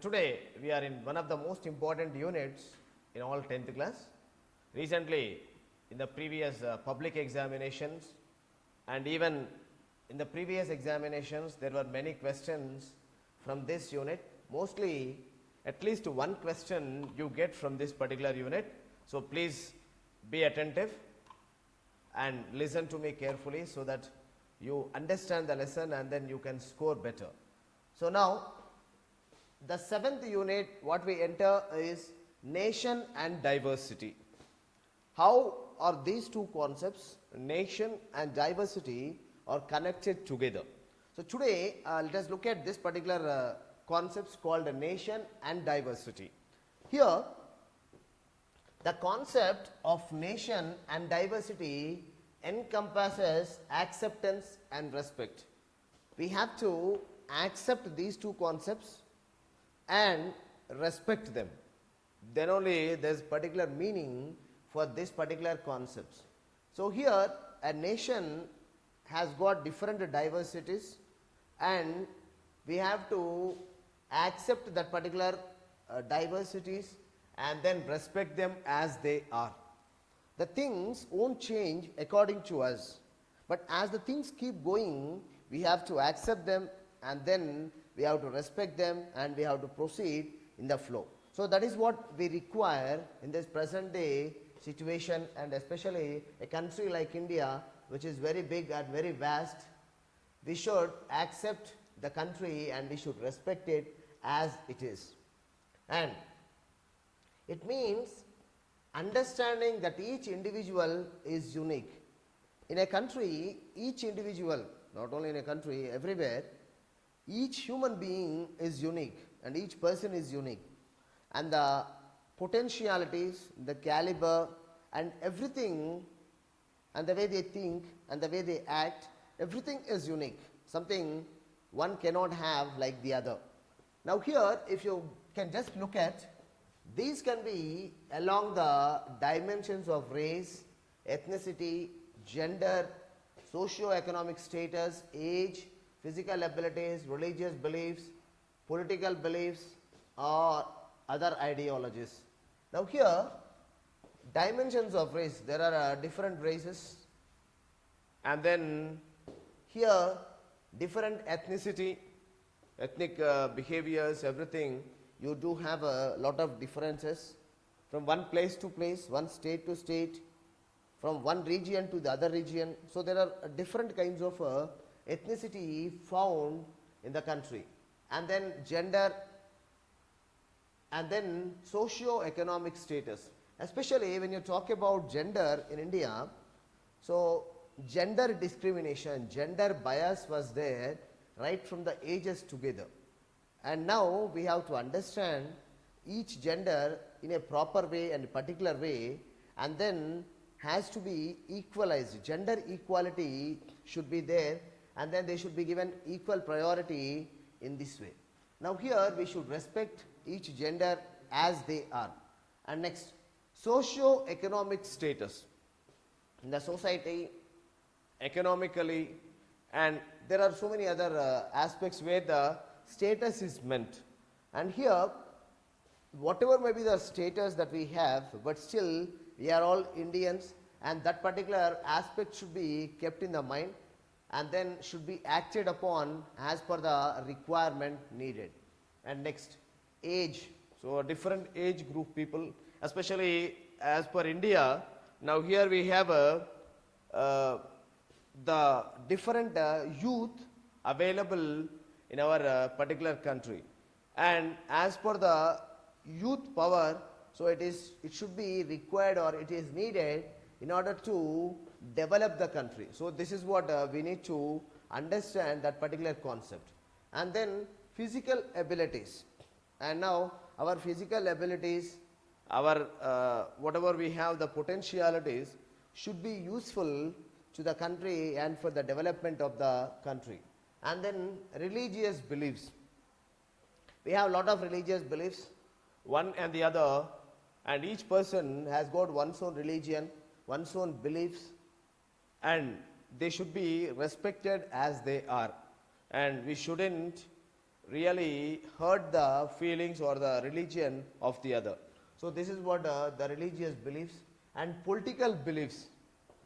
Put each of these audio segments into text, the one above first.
today we are in one of the most important units in all 10th class. Recently, in the previous public examinations and even in the previous examinations, there were many questions from this unit. Mostly, at least one question you get from this particular unit. So, please be attentive and listen to me carefully so that you understand the lesson and then you can score better. So, now the 7th unit what we enter is nation and diversity. How are these two concepts, nation and diversity, are connected together? So, today let us look at this particular concepts called nation and diversity. Here the concept of nation and diversity encompasses acceptance and respect. We have to accept these two concepts and respect them. Then only there is particular meaning for this particular concepts. So, here a nation has got different diversities and we have to accept that particular diversities and then respect them as they are. The things won't change according to us, but as the things keep going, we have to accept them and then we have to respect them and we have to proceed in the flow. So, that is what we require in this present day situation, and especially a country like India, which is very big and very vast. We should accept the country and we should respect it as it is. And it means understanding that each individual is unique. In a country, each individual, not only in a country, everywhere, each human being is unique and each person is unique, and the potentialities, the caliber and everything and the way they think and the way they act, everything is unique, something one cannot have like the other. Now, here if you can just look at, these can be along the dimensions of race, ethnicity, gender, socio-economic status, age, physical abilities, religious beliefs, political beliefs or other ideologies. Now, here dimensions of race, there are different races, and then here different ethnicity, ethnic behaviors, everything. You do have a lot of differences from one place to place, one state to state, from one region to the other region. So, there are different kinds of ethnicity found in the country, and then gender, and then socio-economic status. Especially when you talk about gender in India, so gender discrimination, gender bias was there right from the ages together. And now we have to understand each gender in a proper way and a particular way, and then has to be equalized. Gender equality should be there, and then they should be given equal priority in this way. Now, here we should respect each gender as they are. And next, socio-economic status in the society, economically, and there are so many other aspects where the status is meant. And here whatever may be the status that we have, but still we are all Indians, and that particular aspect should be kept in the mind and then should be acted upon as per the requirement needed. And next, age. So, a different age group people, especially as per India. Now, here we have the different youth available in our particular country, and as per the youth power, so it should be required or it is needed in order to develop the country. So, this is what we need to understand, that particular concept. And then physical abilities, and now our physical abilities, our whatever we have, the potentialities should be useful to the country and for the development of the country. And then religious beliefs, we have a lot of religious beliefs, one and the other, and each person has got one's own religion, one's own beliefs, and they should be respected as they are, and we shouldn't really hurt the feelings or the religion of the other. So this is what the religious beliefs and political beliefs.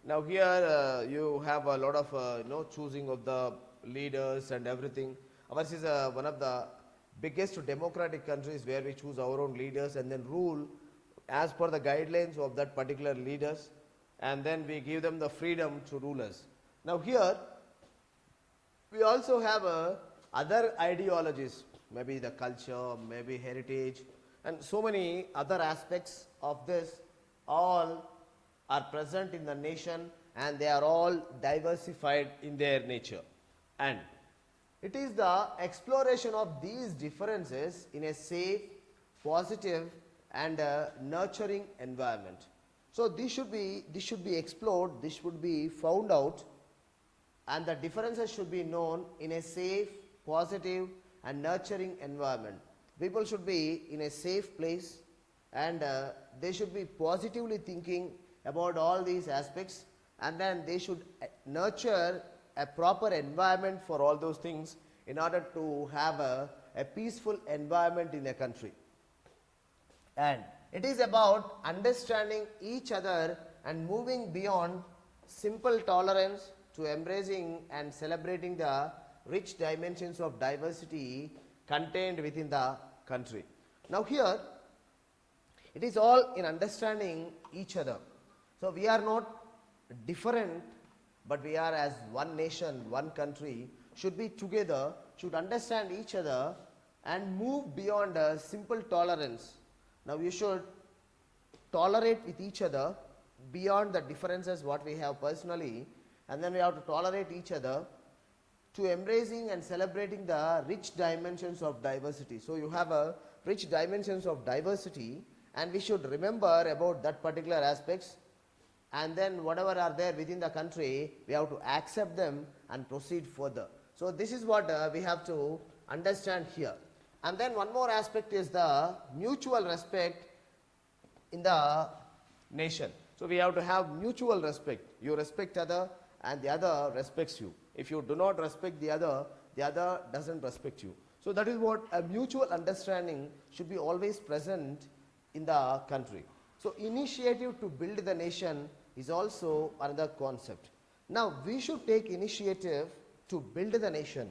Now here you have a lot of choosing of the leaders and everything. Ours is one of the biggest democratic countries where we choose our own leaders and then rule as per the guidelines of that particular leaders, and then we give them the freedom to rule us. Now here we also have other ideologies, maybe the culture, maybe heritage, and so many other aspects of this all are present in the nation, and they are all diversified in their nature. And it is the exploration of these differences in a safe, positive, and nurturing environment. So this should be explored, this should be found out, and the differences should be known in a safe, positive, and nurturing environment. People should be in a safe place, and they should be positively thinking about all these aspects, and then they should nurture a proper environment for all those things in order to have a peaceful environment in a country. And it is about understanding each other and moving beyond simple tolerance to embracing and celebrating the rich dimensions of diversity contained within the country. Now here, it is all in understanding each other. So we are not different, but we are as one nation, one country, should be together, should understand each other and move beyond a simple tolerance. Now you should tolerate with each other beyond the differences what we have personally, and then we have to tolerate each other to embracing and celebrating the rich dimensions of diversity. So you have a rich dimensions of diversity, and we should remember about that particular aspects, and then whatever are there within the country, we have to accept them and proceed further. So this is what we have to understand here. And then one more aspect is the mutual respect in the nation. So we have to have mutual respect. You respect other and the other respects you. If you do not respect the other doesn't respect you. So that is what a mutual understanding should be always present in the country. So initiative to build the nation is also another concept. Now we should take initiative to build the nation,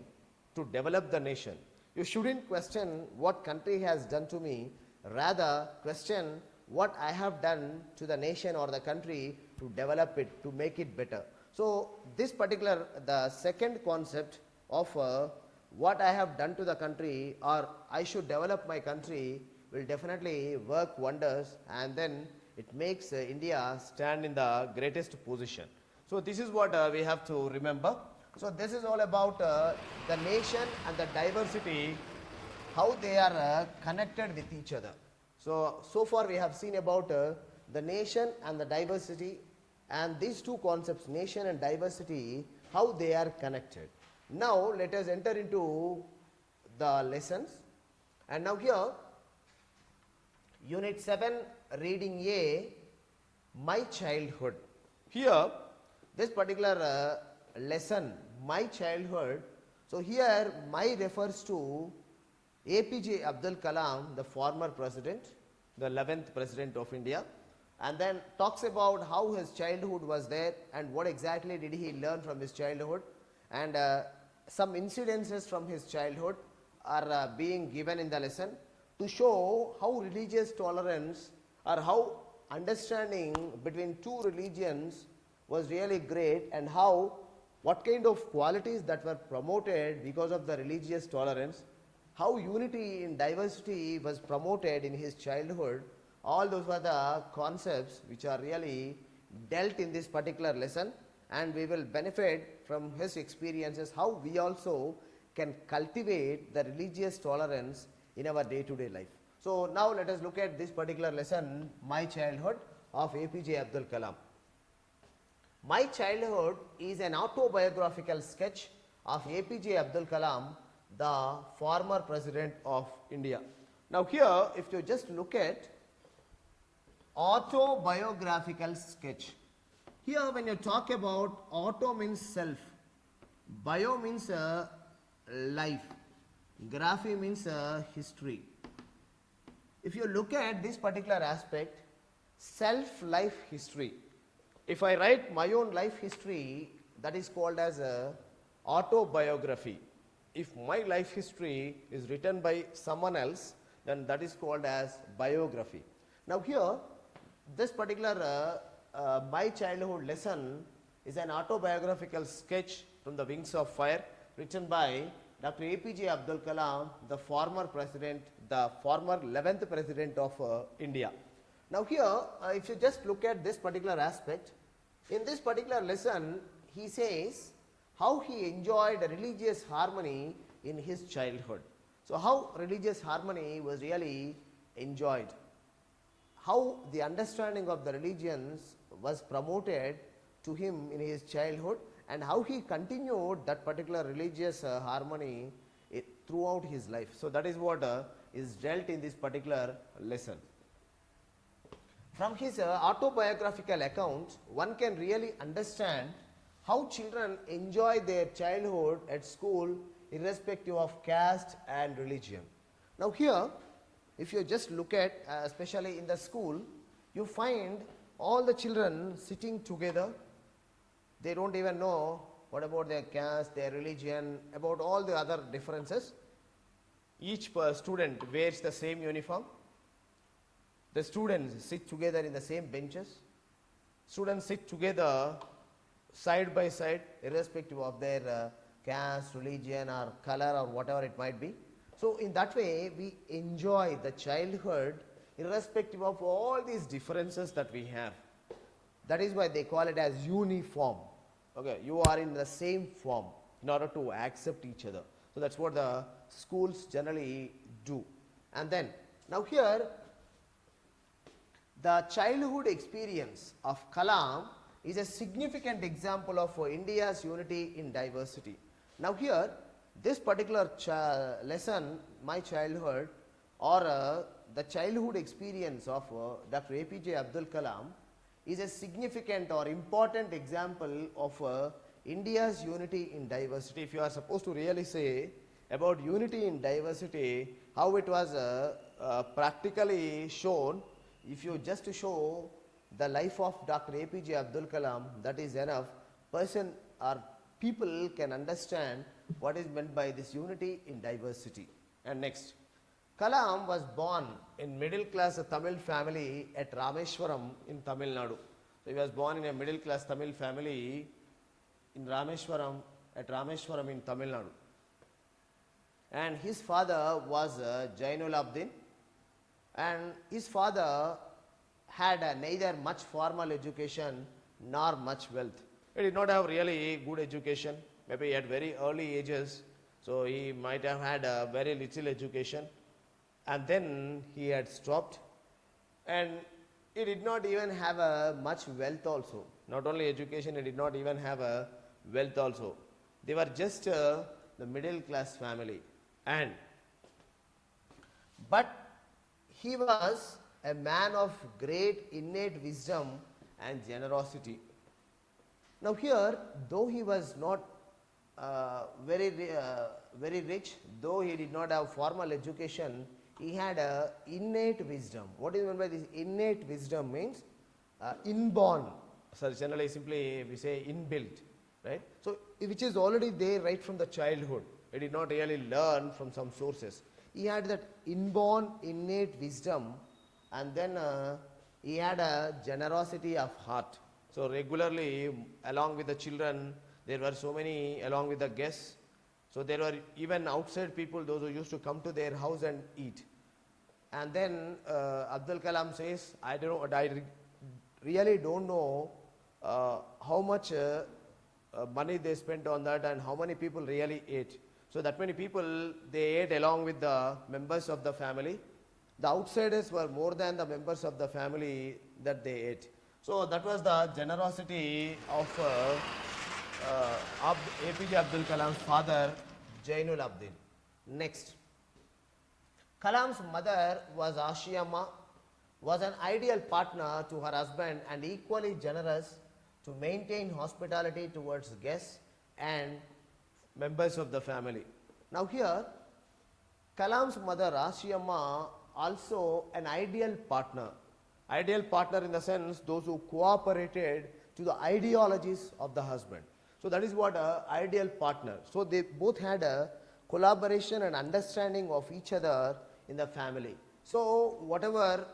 to develop the nation. You shouldn't question what country has done to me, rather question what I have done to the nation or the country to develop it, to make it better. So this particular, the second concept of what I have done to the country or I should develop my country will definitely work wonders, and then it makes India stand in the greatest position. So this is what we have to remember. So this is all about the nation and the diversity, how they are connected with each other. So far we have seen about the nation and the diversity, and these two concepts, nation and diversity, how they are connected. Now let us enter into the lessons. And now here, Unit 7, Reading A, My Childhood. Here, this particular lesson, My Childhood, so here my refers to A.P.J. Abdul Kalam, the former president, the 11th president of India, and then talks about how his childhood was there and what exactly did he learn from his childhood, and some incidences from his childhood are being given in the lesson to show how religious tolerance or how understanding between two religions was really great, and how what kind of qualities that were promoted because of the religious tolerance, how unity in diversity was promoted in his childhood. All those were the concepts which are really dealt in this particular lesson, and we will benefit from his experiences, how we also can cultivate the religious tolerance in our day-to-day life. So now let us look at this particular lesson, My Childhood, of A.P.J. Abdul Kalam. My Childhood is an autobiographical sketch of A.P.J. Abdul Kalam, the former president of India. Now here, if you just look at autobiographical sketch, here when you talk about auto means self, bio means life, Graphy means history. If you look at this particular aspect, self-life history. If I write my own life history, that is called as a autobiography. If my life history is written by someone else, then that is called as biography. Now here, this particular my childhood lesson is an autobiographical sketch from the wings of fire written by Dr. A.P.J. Abdul Kalam, the former president, the former 11th president of India. Now here, if you just look at this particular aspect, in this particular lesson, he says how he enjoyed religious harmony in his childhood. So how religious harmony was really enjoyed, how the understanding of the religions was promoted to him in his childhood, and how he continued that particular religious harmony throughout his life. So that is what is dealt in this particular lesson. From his autobiographical account, one can really understand how children enjoy their childhood at school irrespective of caste and religion. Now here, if you just look at, especially in the school, you find all the children sitting together. They don't even know what about their caste, their religion, about all the other differences. Each student wears the same uniform. The students sit together in the same benches. Students sit together side by side, irrespective of their caste, religion, or color, or whatever it might be. So in that way, we enjoy the childhood irrespective of all these differences that we have. That is why they call it as uniform. Okay, you are in the same form in order to accept each other. So that's what the schools generally do. And then, now here, the childhood experience of Kalam is a significant example of India's unity in diversity. Now here, this particular lesson, my childhood, or the childhood experience of Dr. A.P.J. Abdul Kalam, is a significant or important example of India's unity in diversity. If you are supposed to really say about unity in diversity, how it was practically shown, if you just show the life of Dr. A.P.J. Abdul Kalam, that is enough. Person or people can understand what is meant by this unity in diversity. And next, Kalam was born in middle class Tamil family at Rameshwaram in Tamil Nadu. So he was born in a middle class Tamil family in Rameshwaram, at Rameshwaram in Tamil Nadu. And his father was Jainul Abdin, and his father had neither much formal education nor much wealth. He did not have really good education, maybe at very early ages, so he might have had a very little education. And then he had stopped, and he did not even have much wealth also. Not only education, he did not even have wealth also. They were just the middle class family. But he was a man of great innate wisdom and generosity. Now here, though he was not very rich, though he did not have formal education, he had a innate wisdom. What is meant by this innate wisdom means inborn. So generally, simply we say inbuilt, right? So which is already there right from the childhood. He did not really learn from some sources. He had that inborn innate wisdom, and then he had a generosity of heart. So regularly, along with the children, there were so many along with the guests. So there were even outside people, those who used to come to their house and eat. And then Abdul Kalam says, I really don't know how much money they spent on that and how many people really ate. So that many people, they ate along with the members of the family. The outsiders were more than the members of the family that they ate. So that was the generosity of A.P.J. Abdul Kalam's father, Jainul Abdin. Next, Kalam's mother was Ashiyamma, was an ideal partner to her husband and equally generous to maintain hospitality towards guests and members of the family. Now here, Kalam's mother Ashiyamma also an ideal partner. Ideal partner in the sense those who cooperated to the ideologies of the husband. So that is what a ideal partner. So they both had a collaboration and understanding of each other in the family. So whatever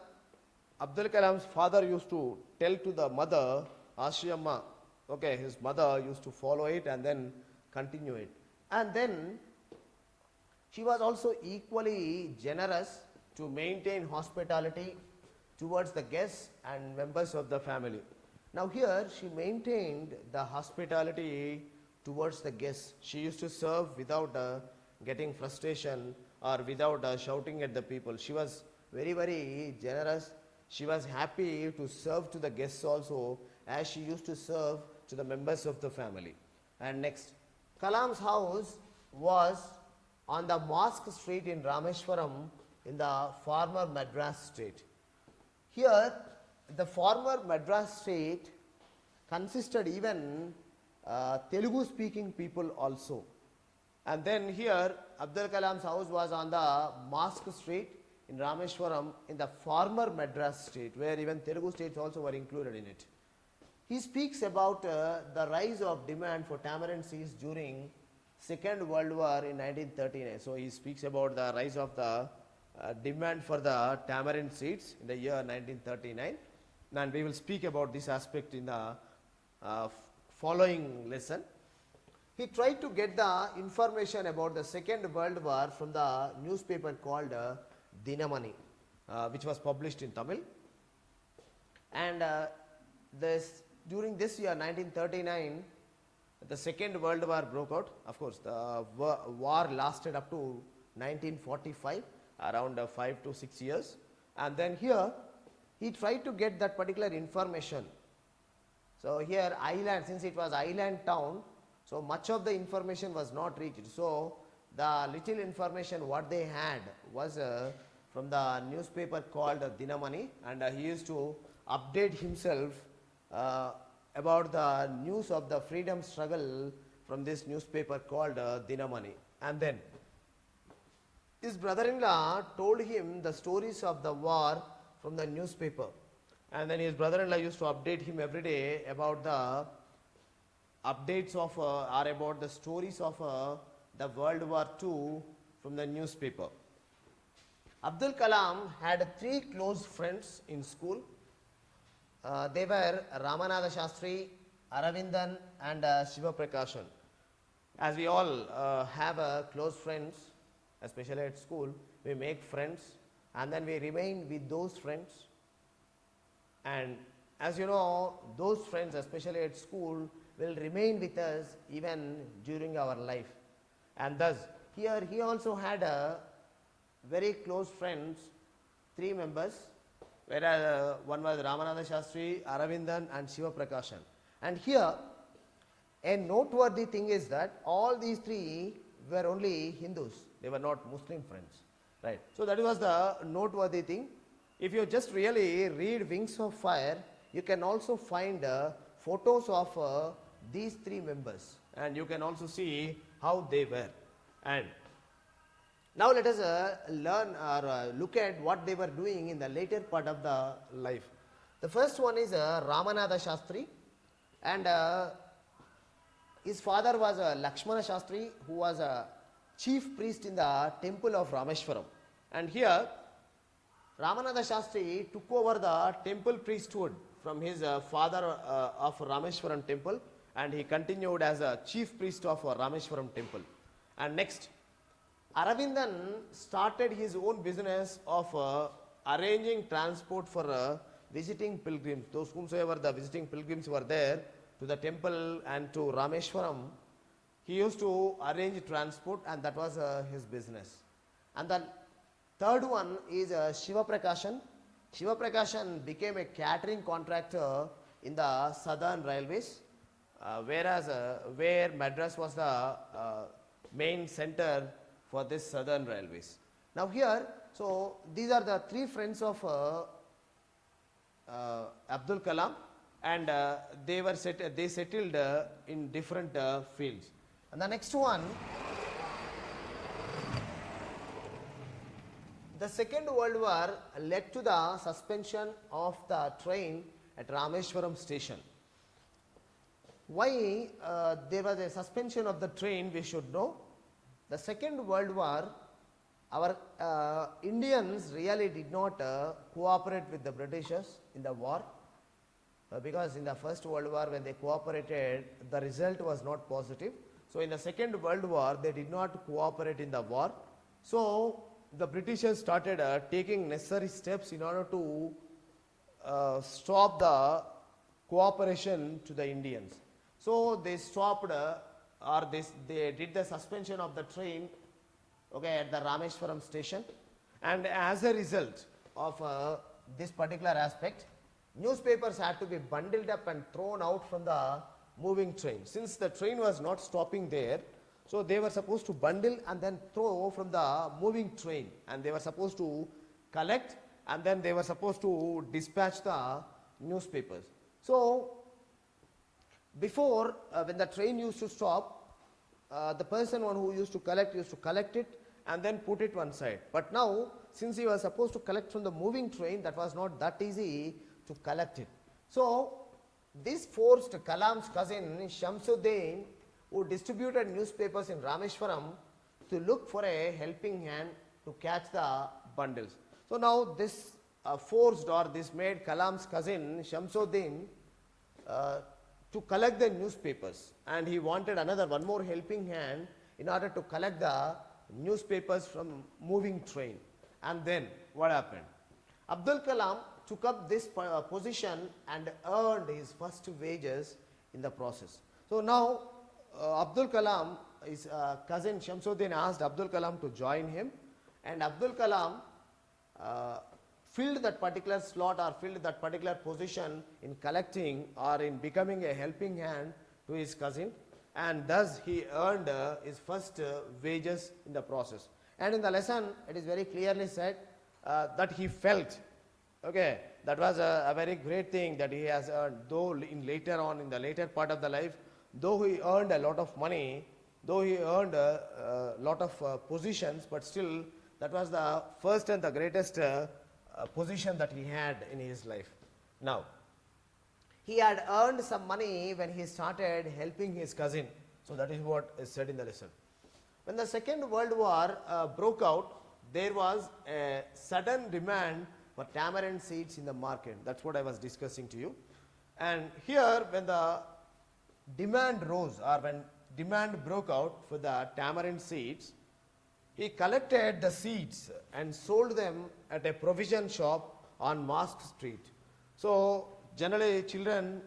Abdul Kalam's father used to tell to the mother, Ashiyamma, okay, his mother used to follow it and then continue it. And then she was also equally generous to maintain hospitality towards the guests and members of the family. Now here she maintained the hospitality towards the guests. She used to serve without getting frustration or without shouting at the people. She was very, very generous. She was happy to serve to the guests also as she used to serve to the members of the family. And next, Kalam's house was on the Mosque Street in Rameshwaram in the former Madras state. Here, the former Madras state consisted even Telugu speaking people also. And then here, Abdul Kalam's house was on the Mosque Street in Rameshwaram in the former Madras state, where even Telugu states also were included in it. He speaks about the rise of demand for tamarind seeds during Second World War in 1939. So he speaks about the rise of the demand for the tamarind seeds in the year 1939, and we will speak about this aspect in the following lesson. He tried to get the information about the Second World War from the newspaper called Dinamani, which was published in Tamil. And during this year 1939, the Second World War broke out. Of course, the war lasted up to 1945, around 5 to 6 years. And then here, he tried to get that particular information. So here, island, since it was island town, so much of the information was not reached. So the little information what they had was from the newspaper called Dinamani, and he used to update himself about the news of the freedom struggle from this newspaper called Dinamani. And then his brother-in-law told him the stories of the war from the newspaper, and then his brother-in-law used to update him every day about the updates of or about the stories of the World War II from the newspaper. Abdul Kalam had 3 close friends in school. They were Ramanatha Shastri, Aravindan and Shiva Prakashan. As we all have close friends, especially at school, we make friends and then we remain with those friends. And as you know, those friends, especially at school, will remain with us even during our life. And thus, here he also had very close friends, 3 members, whereas one was Ramanatha Shastri, Aravindan and Shiva Prakashan. And here, a noteworthy thing is that all these 3 were only Hindus. They were not Muslim friends, right? So that was the noteworthy thing. If you just really read Wings of Fire, you can also find photos of these 3 members, and you can also see how they were. And now let us learn or look at what they were doing in the later part of the life. The first one is Ramanatha Shastri, and his father was Lakshmana Shastri, who was a chief priest in the temple of Rameshwaram. And here Ramanatha Shastri took over the temple priesthood from his father of Rameshwaram temple, and he continued as a chief priest of Rameshwaram temple. And next, Aravindan started his own business of arranging transport for visiting pilgrims. Those whomsoever the visiting pilgrims were there to the temple and to Rameshwaram, he used to arrange transport, and that was his business. And the third one is Shiva Prakashan. Shiva Prakashan became a catering contractor in the Southern Railways, where Madras was the main center for this Southern Railways. Now here, so these are the 3 friends of Abdul Kalam, and they settled in different fields. And the next one the Second World War led to the suspension of the train at Rameshwaram station. Why there was a suspension of the train, we should know. The Second World War, our Indians really did not cooperate with the Britishers in the war, because in the First World War when they cooperated, the result was not positive. So in the Second World War, they did not cooperate in the war. So the Britishers started taking necessary steps in order to stop the cooperation to the Indians. So they stopped they did the suspension of the train, okay, at the Rameshwaram station, and as a result of this particular aspect, newspapers had to be bundled up and thrown out from the moving train. Since the train was not stopping there, so they were supposed to bundle and then throw from the moving train, and they were supposed to collect, and then they were supposed to dispatch the newspapers. So before, when the train used to stop, the person who used to collect it and then put it one side. But now, since he was supposed to collect from the moving train, that was not that easy to collect it. So this forced Kalam's cousin Shamsuddin, who distributed newspapers in Rameshwaram, to look for a helping hand to catch the bundles. So now this forced, or this made Kalam's cousin Shamsuddin to collect the newspapers, and he wanted one more helping hand in order to collect the newspapers from moving train. And then what happened? Abdul Kalam took up this position and earned his first wages in the process. So now Abdul Kalam, his cousin Shamsuddin asked Abdul Kalam to join him, and Abdul Kalam filled that particular slot, or filled that particular position in collecting or in becoming a helping hand to his cousin, and thus he earned his first wages in the process. And in the lesson it is very clearly said that he felt, okay, that was a very great thing that he has earned, though in the later part of the life, though he earned a lot of money, though he earned a lot of positions, but still that was the first and the greatest position that he had in his life. Now, he had earned some money when he started helping his cousin. So that is what is said in the lesson. When the Second World War broke out, there was a sudden demand for tamarind seeds in the market. That's what I was discussing to you. And here, when the demand rose, or when demand broke out for the tamarind seeds, he collected the seeds and sold them at a provision shop on Mosque Street. So generally children,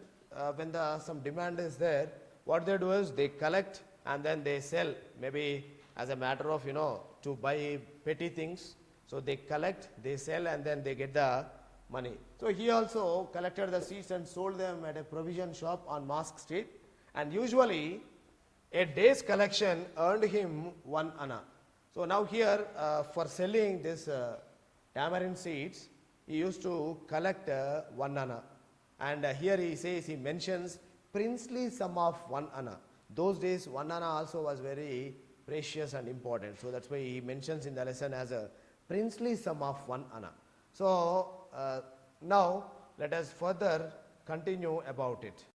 when some demand is there, what they do is they collect and then they sell, maybe as a matter of, to buy petty things. So they collect, they sell, and then they get the money. So he also collected the seeds and sold them at a provision shop on Mosque Street, and usually a day's collection earned him 1 anna. So now here, for selling this tamarind seeds, he used to collect 1 anna. And here he mentions princely sum of 1 anna. Those days 1 anna also was very precious and important. So that's why he mentions in the lesson as a princely sum of 1 anna. So now let us further continue about it.